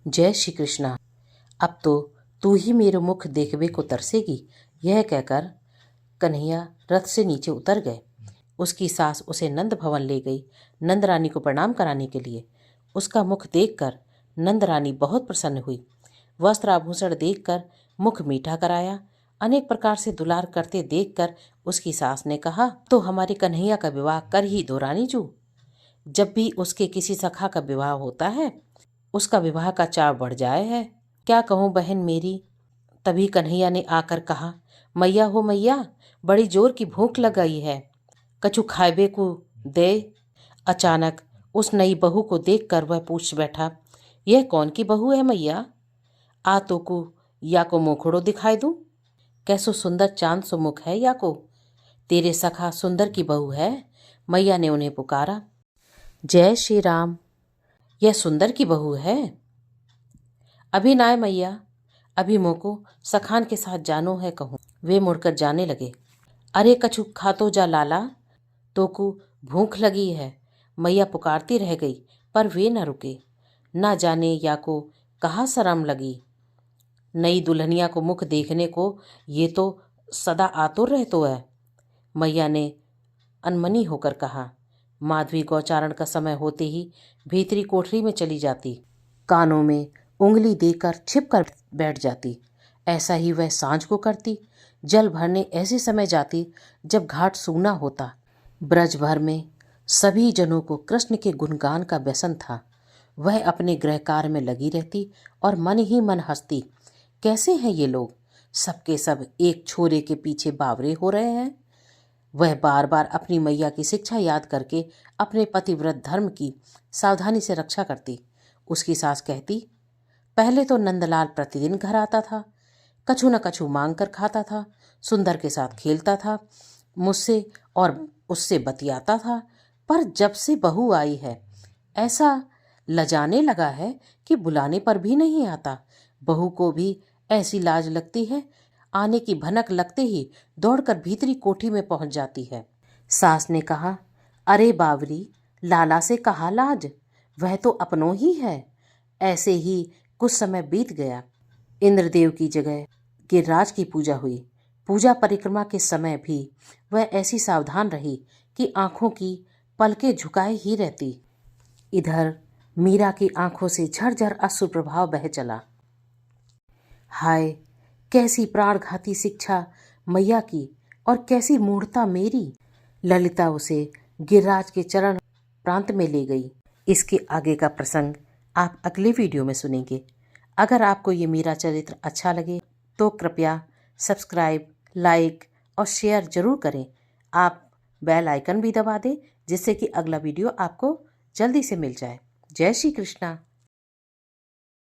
जय श्री कृष्णा। अब तो तू ही मेरे मुख देखवे को तरसेगी। यह कहकर कन्हैया रथ से नीचे उतर गए। उसकी सास उसे नंद भवन ले गई नंद रानी को प्रणाम कराने के लिए। उसका मुख देखकर नंद रानी बहुत प्रसन्न हुई। वस्त्र आभूषण देखकर मुख मीठा कराया। अनेक प्रकार से दुलार करते देखकर उसकी सास ने कहा, तो हमारे कन्हैया का विवाह कर ही दो रानी जू। जब भी उसके किसी सखा का विवाह होता है उसका विवाह का चाव बढ़ जाए है। क्या कहूँ बहन मेरी। तभी कन्हैया ने आकर कहा, मैया हो मैया, बड़ी जोर की भूख लग गई है, कछु खाएबे को दे। अचानक उस नई बहू को देखकर वह पूछ बैठा, यह कौन की बहू है मैया? आ तो को या को मुखड़ो दिखाई दूं? कैसो सुंदर चांद सो मुख है या को? तेरे सखा सुंदर की बहू है। मैया ने उन्हें पुकारा। जय श्री राम। यह सुंदर की बहू है? अभी ना मैया, अभी मोको सखान के साथ जानो है कहूँ। वे मुड़कर जाने लगे। अरे कछु खा तो जा लाला, तो को भूख लगी है। मैया पुकारती रह गई पर वे न रुके। ना जाने या को कहाँ शर्म लगी। नई दुल्हनिया को मुख देखने को ये तो सदा आतुर रहतो है। मैया ने अनमनी होकर कहा। माधवी गौचारण का समय होते ही भीतरी कोठरी में चली जाती, कानों में उंगली देकर छिप कर बैठ जाती। ऐसा ही वह सांझ को करती। जल भरने ऐसे समय जाती जब घाट सूना होता। ब्रज भर में सभी जनों को कृष्ण के गुणगान का व्यसन था। वह अपने गृह कार्य में लगी रहती और मन ही मन हंसती। कैसे हैं ये लोग, सबके सब एक छोरे के पीछे बावरे हो रहे हैं। वह बार बार अपनी मैया की शिक्षा याद करके अपने पतिव्रत धर्म की सावधानी से रक्षा करती। उसकी सास कहती, पहले तो नंदलाल प्रतिदिन घर आता था, कछु न कछु मांग कर खाता था, सुंदर के साथ खेलता था, मुझसे और उससे बतियाता था। पर जब से बहू आई है ऐसा लजाने लगा है कि बुलाने पर भी नहीं आता। बहू को भी ऐसी लाज लगती है, आने की भनक लगते ही दौड़कर भीतरी कोठी में पहुंच जाती है। सास ने कहा, अरे बावरी, लाला से कहा लाज, वह तो अपनों ही है। ऐसे ही कुछ समय बीत गया। इंद्रदेव की जगह गिरिराज की पूजा हुई। पूजा परिक्रमा के समय भी वह ऐसी सावधान रही कि आंखों की पलकें झुकाए ही रहती। इधर मीरा की आंखों से झरझर अश्रु प्रभाव बह चला। हाय, कैसी प्राणघाती शिक्षा मैया की और कैसी मूढ़ता मेरी। ललिता उसे गिरिराज के चरण प्रांत में ले गई। इसके आगे का प्रसंग आप अगले वीडियो में सुनेंगे। अगर आपको ये मेरा चरित्र अच्छा लगे तो कृपया सब्सक्राइब, लाइक और शेयर जरूर करें। आप बेल आइकन भी दबा दें जिससे कि अगला वीडियो आपको जल्दी से मिल जाए। जय श्री कृष्णा।